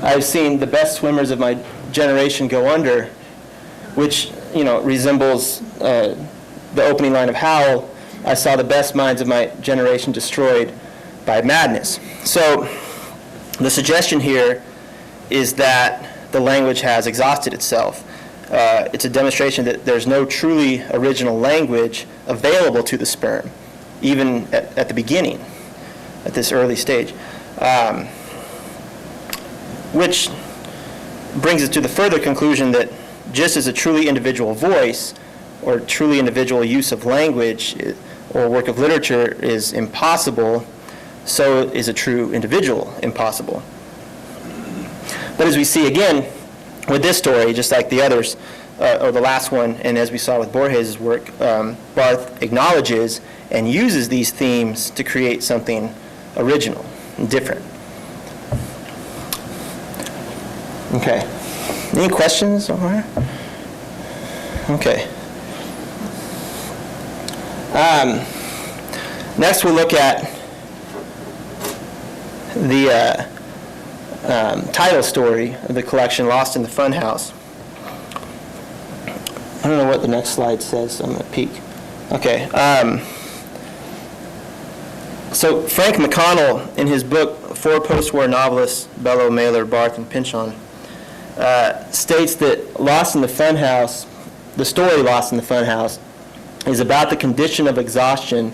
I've seen the best swimmers of my generation go under, which, resembles the opening line of Howl. I saw the best minds of my generation destroyed by madness. So the suggestion here is that the language has exhausted itself. It's a demonstration that there's no truly original language available to the sperm, even at the beginning, at this early stage. Which brings us to the further conclusion that just as a truly individual voice or truly individual use of language or work of literature is impossible, so is a true individual impossible. But as we see again with this story, just like the others, or the last one, and as we saw with Borges' work, Barth acknowledges and uses these themes to create something original and different. Okay. Any questions so far? Okay. Next we'll look at the title story of the collection, Lost in the Funhouse. I don't know what the next slide says, so I'm going to peek. Okay. So Frank McConnell, in his book, Four Post-War Novelists, Bellow, Mailer, Barth, and Pynchon, states that Lost in the Funhouse, the story Lost in the Funhouse, is about the condition of exhaustion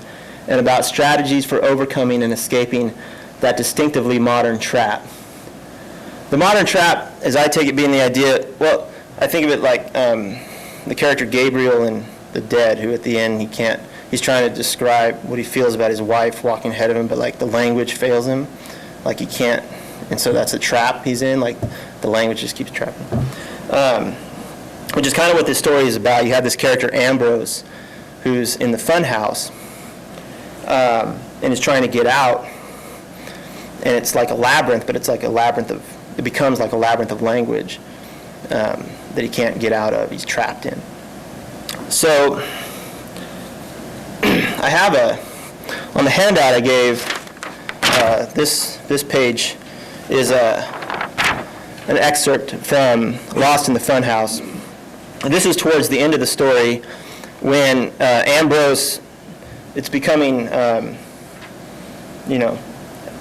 and about strategies for overcoming and escaping that distinctively modern trap. The modern trap, as I take it, being the idea, well, I think of it like the character Gabriel in The Dead, who at the end he's trying to describe what he feels about his wife walking ahead of him, but like the language fails him, like he can't, and so that's a trap he's in, like the language just keeps trapping him. Which is kind of what this story is about. You have this character Ambrose, who's in the funhouse, and is trying to get out, and it's like a labyrinth, but it's like a labyrinth of, it becomes like a labyrinth of language that he can't get out of. He's trapped in. So I have on the handout I gave, this page is an excerpt from Lost in the Funhouse. And this is towards the end of the story when Ambrose, it's becoming,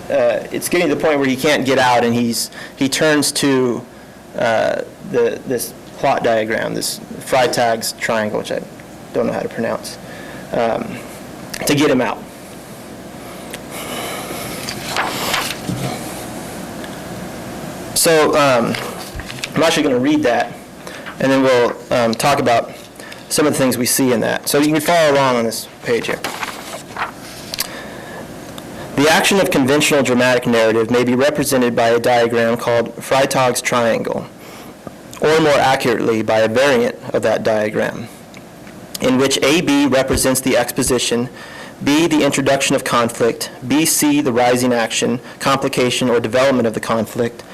it's getting to the point where he can't get out, and he turns to this plot diagram, this Freytag's triangle, which I don't know how to pronounce, to get him out. So I'm actually going to read that, and then we'll talk about some of the things we see in that. So you can follow along on this page here. The action of conventional dramatic narrative may be represented by a diagram called Freytag's triangle, or more accurately by a variant of that diagram, in which AB represents the exposition, B the introduction of conflict, BC the rising action, complication, or development of the conflict,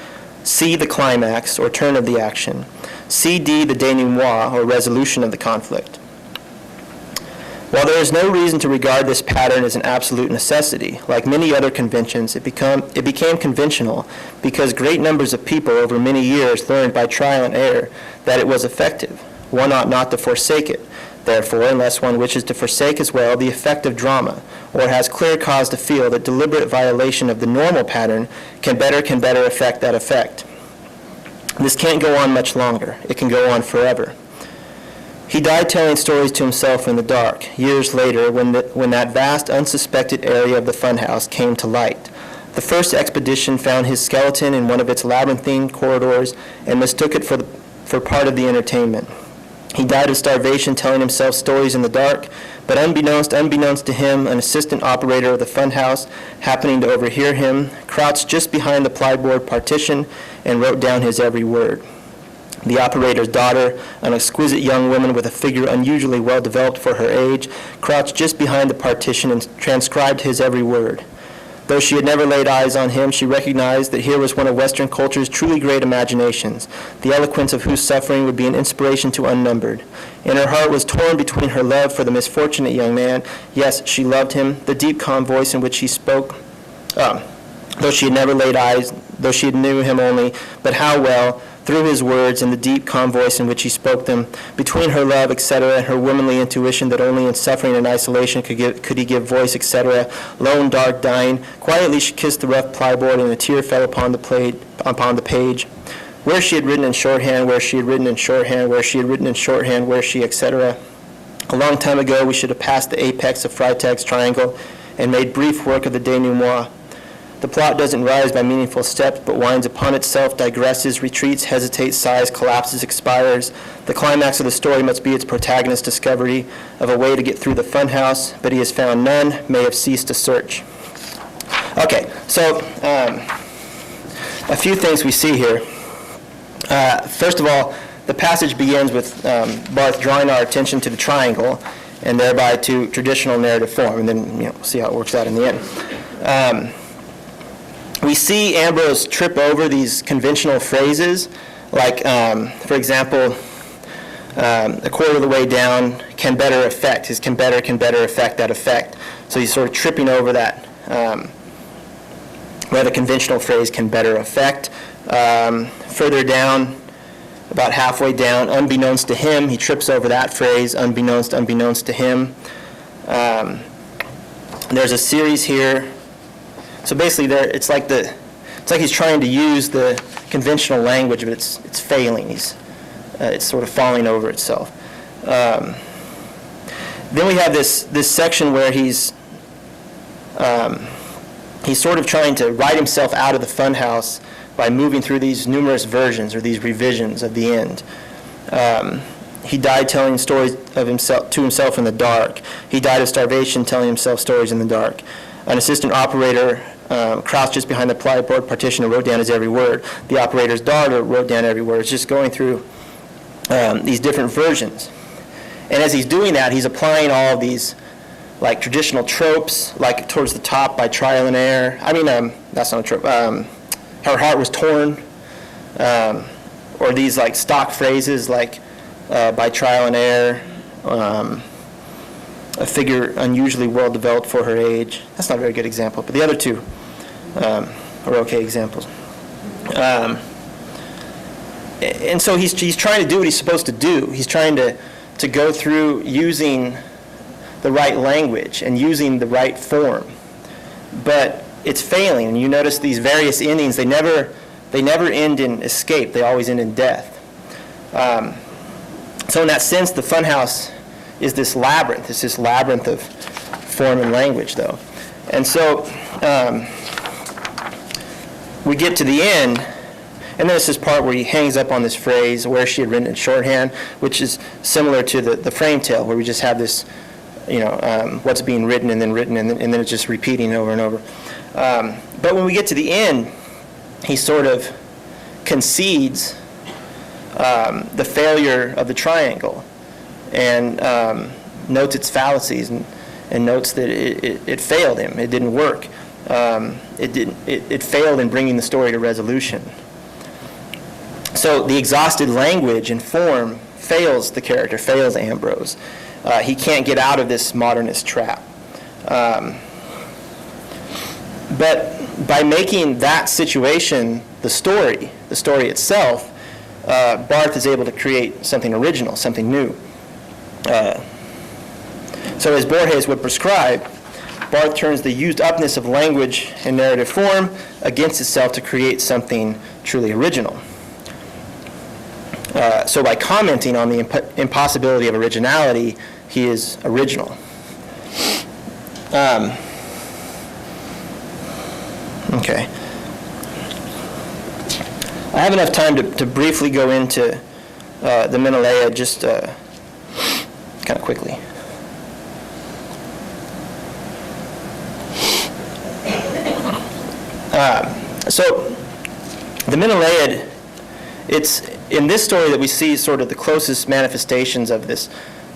C the climax, or turn of the action, CD the denouement, or resolution of the conflict. While there is no reason to regard this pattern as an absolute necessity, like many other conventions, it became conventional because great numbers of people over many years learned by trial and error that it was effective. One ought not to forsake it, therefore, unless one wishes to forsake as well the effect of drama, or has clear cause to feel that deliberate violation of the normal pattern can better affect that effect. This can't go on much longer. It can go on forever. He died telling stories to himself in the dark, years later, when that vast, unsuspected area of the funhouse came to light. The first expedition found his skeleton in one of its labyrinthine corridors and mistook it for part of the entertainment. He died of starvation telling himself stories in the dark, but unbeknownst to him, an assistant operator of the funhouse, happening to overhear him, crouched just behind the plyboard partition and wrote down his every word. The operator's daughter, an exquisite young woman with a figure unusually well developed for her age, crouched just behind the partition and transcribed his every word. Though she had never laid eyes on him, she recognized that here was one of Western culture's truly great imaginations, the eloquence of whose suffering would be an inspiration to unnumbered. And her heart was torn between her love for the misfortunate young man. Yes, she loved him, the deep, calm voice in which he spoke. Though she had never laid eyes though she knew him only, but how well, through his words and the deep, calm voice in which he spoke them, between her love, etc., and her womanly intuition that only in suffering and isolation could he give voice, etc., lone, dark, dying, quietly she kissed the rough plyboard, and a tear fell upon the page. Where she had written in shorthand, where she had written in shorthand, where she had written in shorthand, where she, etc. A long time ago, we should have passed the apex of Freytag's triangle and made brief work of the denouement. The plot doesn't rise by meaningful steps, but winds upon itself, digresses, retreats, hesitates, sighs, collapses, expires. The climax of the story must be its protagonist's discovery of a way to get through the funhouse, but he has found none, may have ceased to search. Okay, so a few things we see here. First of all, the passage begins with Barth drawing our attention to the triangle and thereby to traditional narrative form, and then we'll see how it works out in the end. We see Ambrose trip over these conventional phrases, like, for example, a quarter of the way down, can better affect. His can better affect that effect. So he's sort of tripping over that, where the conventional phrase can better affect. Further down, about halfway down, unbeknownst to him, he trips over that phrase, unbeknownst to him. There's a series here. So basically, it's like he's trying to use the conventional language, but it's failing. It's sort of falling over itself. Then we have this section where he's sort of trying to write himself out of the funhouse by moving through these numerous versions or these revisions of the end. He died telling stories of himself to himself in the dark. He died of starvation telling himself stories in the dark. An assistant operator crouched just behind the plyboard partition and wrote down his every word. The operator's daughter wrote down every word. It's just going through these different versions. And as he's doing that, he's applying all of these like traditional tropes, like towards the top by trial and error. That's not a trope. Her heart was torn. Or these like stock phrases like by trial and error. A figure unusually well developed for her age. That's not a very good example, but the other two are okay examples. And so he's trying to do what he's supposed to do. He's trying to go through using the right language and using the right form, but it's failing. And you notice these various endings; they never end in escape. They always end in death. So in that sense, the funhouse is this labyrinth. It's this labyrinth of form and language, though. And so we get to the end, and there's this part where he hangs up on this phrase, where she had written in shorthand, which is similar to the frame tale, where we just have this, what's being written, and then it's just repeating over and over. But when we get to the end, he sort of concedes the failure of the triangle, and notes its fallacies, and notes that it failed him. It didn't work. It failed in bringing the story to resolution. So the exhausted language and form fails the character, fails Ambrose. He can't get out of this modernist trap. But by making that situation the story itself, Barth is able to create something original, something new. So as Borges would prescribe, Barth turns the used upness of language and narrative form against itself to create something truly original. So by commenting on the impossibility of originality, he is original. Okay. I have enough time to briefly go into the Menelaia just kind of quickly. So the Menelaia, it's in this story that we see sort of the closest manifestations of this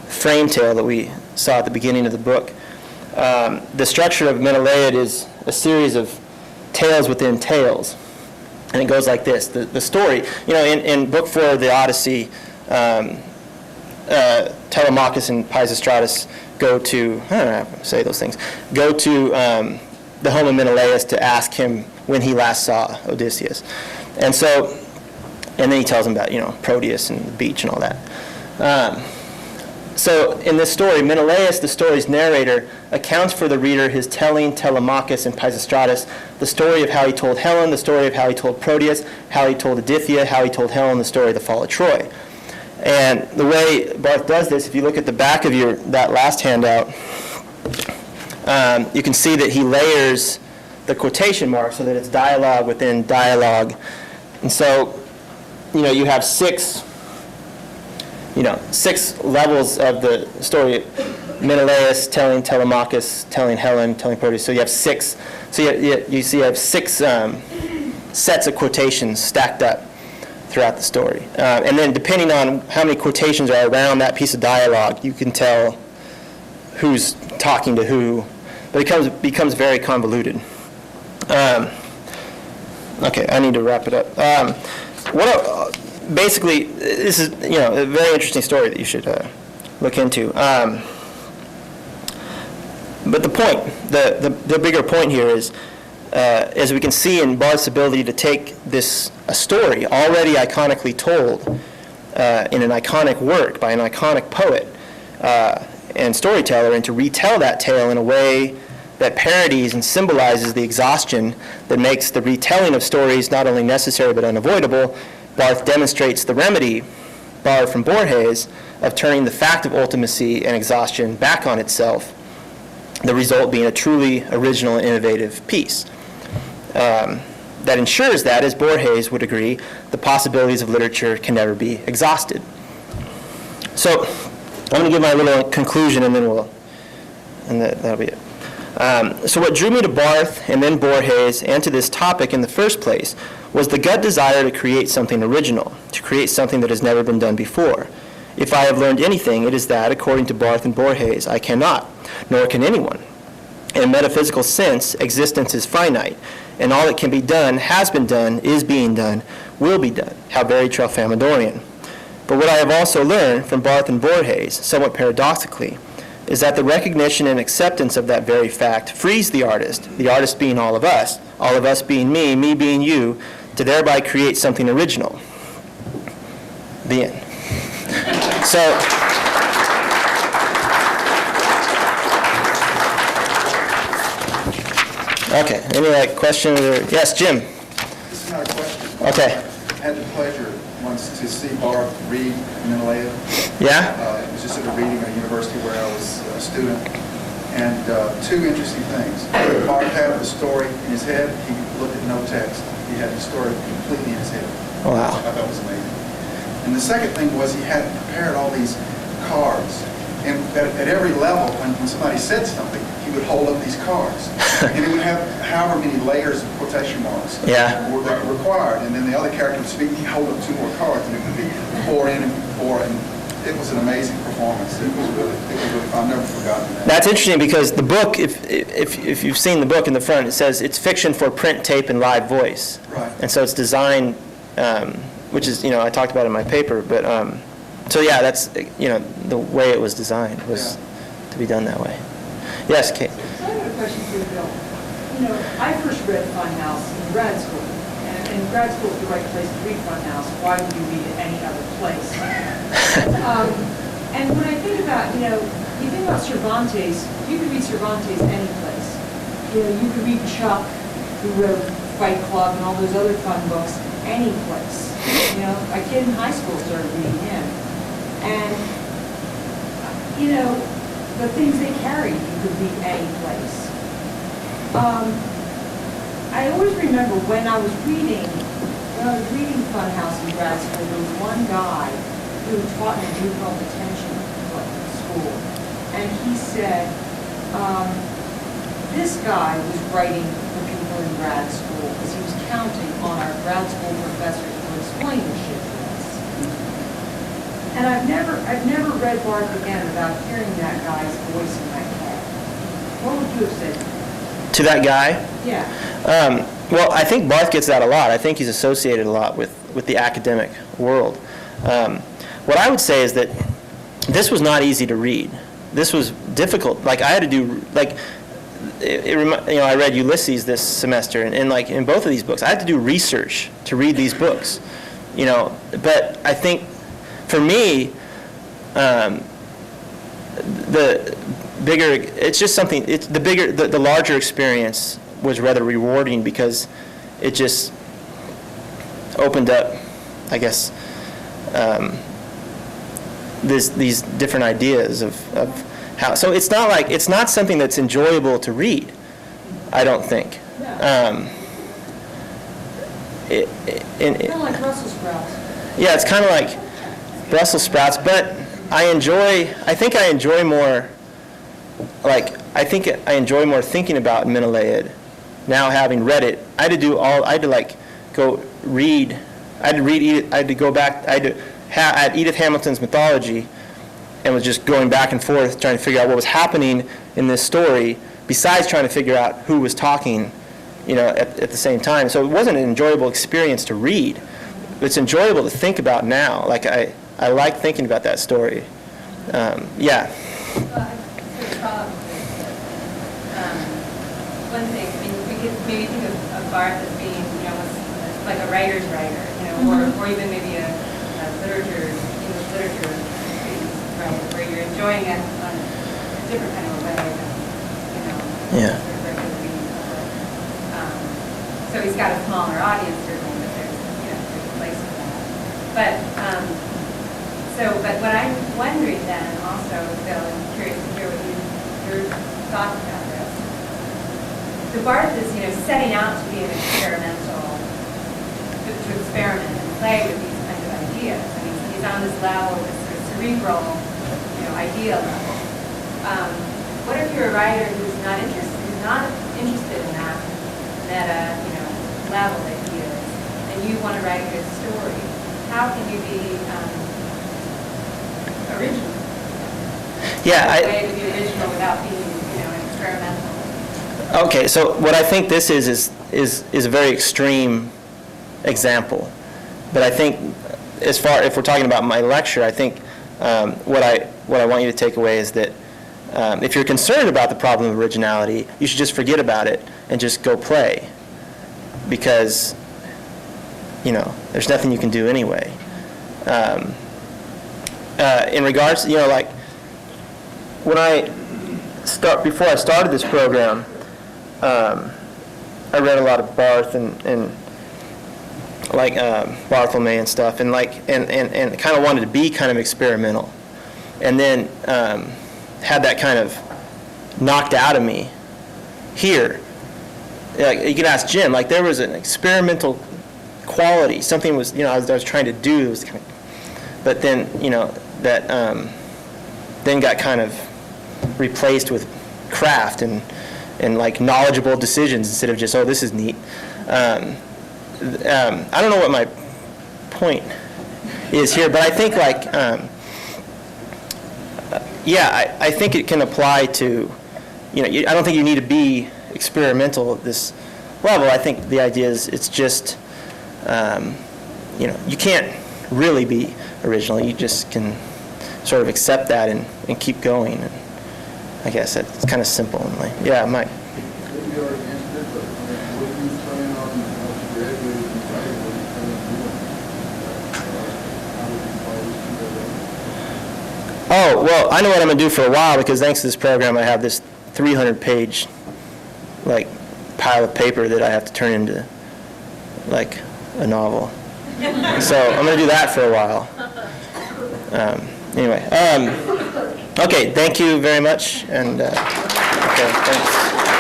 frame tale that we saw at the beginning of the book. The structure of Menelaia is a series of tales within tales. And it goes like this. The story, in Book 4 of the Odyssey, Telemachus and Pisistratus go to, I don't know how to say those things, go to the home of Menelaus to ask him when he last saw Odysseus. And then he tells him about, Proteus and the beach and all that. So in this story, Menelaus, the story's narrator, accounts for the reader his telling Telemachus and Pisistratus, the story of how he told Helen, the story of how he told Proteus, how he told Aditya, how he told Helen, the story of the fall of Troy. And the way Barth does this, if you look at the back of that last handout, you can see that he layers the quotation marks so that it's dialogue within dialogue. And so, you have six levels of the story. Menelaus telling Telemachus, telling Helen, telling Proteus. So you have six. So you have six sets of quotations stacked up throughout the story. And then depending on how many quotations are around that piece of dialogue, you can tell who's talking to who. But it becomes very convoluted. Okay, I need to wrap it up. Basically, this is a very interesting story that you should look into. But the point, the bigger point here is, as we can see in Barth's ability to take a story already iconically told in an iconic work by an iconic poet and storyteller, and to retell that tale in a way that parodies and symbolizes the exhaustion that makes the retelling of stories not only necessary but unavoidable. Barth demonstrates the remedy, borrowed from Borges, of turning the fact of ultimacy and exhaustion back on itself, the result being a truly original and innovative piece. That ensures that, as Borges would agree, the possibilities of literature can never be exhausted. So I'm going to give my little conclusion, and then that'll be it. So what drew me to Barth and then Borges and to this topic in the first place was the gut desire to create something original, to create something that has never been done before. If I have learned anything, it is that, according to Barth and Borges, I cannot, nor can anyone. In a metaphysical sense, existence is finite, and all that can be done, has been done, is being done, will be done. How very Tralfamadorian. But what I have also learned from Barth and Borges, somewhat paradoxically, is that the recognition and acceptance of that very fact frees the artist being all of us being me being you, to thereby create something original. The end. So, okay, any questions? Yes, Jim? This is not a question. Okay. I had the pleasure once to see Barth read Menelaus. Yeah? It was just at a reading at a university where I was a student. And two interesting things. Barth had the story in his head. He looked at no text. He had the story completely in his head. Oh, wow. I thought was amazing. And the second thing was he had prepared all these cards. And at every level, when somebody said something, he would hold up these cards. And he would have however many layers of quotation marks were required. And then the other character would speak, he'd hold up two more cards, and it would be four in and four. And it was an amazing performance. It was really fun. I've never forgotten that. That's interesting because the book, if you've seen the book in the front, it says it's fiction for print, tape, and live voice. Right. And so it's designed, which is, I talked about it in my paper, but so yeah, that's, the way it was designed was to be done that way. Yes, Kate? So I have a question for you, Bill. I first read Funhouse in grad school, and grad school is the right place to read Funhouse. Why would you read it any other place? And when I think about, you think about Cervantes, you could read Cervantes any place. You could read Chuck, who wrote Fight Club and all those other fun books, any place. A kid in high school started reading him. And, the things they carried, you could read any place. I always remember when I was reading Funhouse in grad school, there was one guy who taught in a juvenile detention school. And he said, this guy was writing for people in grad school because he was counting on our grad school professors to explain the shit to us. And I've never read Barth again without hearing that guy's voice in my head. What would you have said To that guy? Yeah. Well, I think Barth gets that a lot. I think he's associated a lot with the academic world. What I would say is that this was not easy to read. This was difficult. I had to do, I read Ulysses this semester, and like in both of these books, I had to do research to read these books, But I think for me, the bigger, it's just something. It's the larger experience was rather rewarding because it just opened up, I guess, these different ideas of how. So it's not something that's enjoyable to read, I don't think. Kind of like Brussels sprouts. Yeah, it's kind of like Brussels sprouts, but I think I enjoy more thinking about Menelaid now, having read it. I had to go back, at Edith Hamilton's mythology, and was just going back and forth trying to figure out what was happening in this story, besides trying to figure out who was talking, at the same time. So it wasn't an enjoyable experience to read. It's enjoyable to think about now. Like I like thinking about that story. Yeah. One thing, we could maybe think of Barth as being, like a writer's writer, or even maybe a English literature writer, where you're enjoying it on a different kind of a way than, Yeah. sort of regular reading of it. So he's got a smaller audience, certainly, but there's a place for that. But what I'm wondering then also, Bill, I'm curious to hear your thoughts about this. So Barth is, setting out to be an experimental, to experiment and play with these kinds of ideas. I mean, he's on this level, this sort of cerebral, idea level. What if you're a writer who's not interested in that meta, level that he is, and you want to write a good story? How can you be original? Yeah. A way to be original without being, experimental. Okay, so what I think this is a very extreme example, but I think if we're talking about my lecture, I think what I want you to take away is that if you're concerned about the problem of originality, you should just forget about it and just go play, because there's nothing you can do anyway. In regards, like before I started this program, I read a lot of Barth and Bartholomew and stuff, and kind of wanted to be kind of experimental, and then had that kind of knocked out of me here. Like, you can ask Jim. Like, there was an experimental quality. Something was, I was trying to do. It was kind of, but then that then got kind of replaced with craft and like knowledgeable decisions instead of just, oh, this is neat. I don't know what my point is here, but I think I think it can apply to, I don't think you need to be experimental at this level. I think the idea is it's just, you can't really be original. You just can sort of accept that and keep going. And I guess that's kind of simple. Yeah, Mike. Oh, well, I know what I'm going to do for a while, because thanks to this program, I have this 300-page, pile of paper that I have to turn into, a novel. So I'm going to do that for a while. Anyway, okay, thank you very much, and okay, thanks.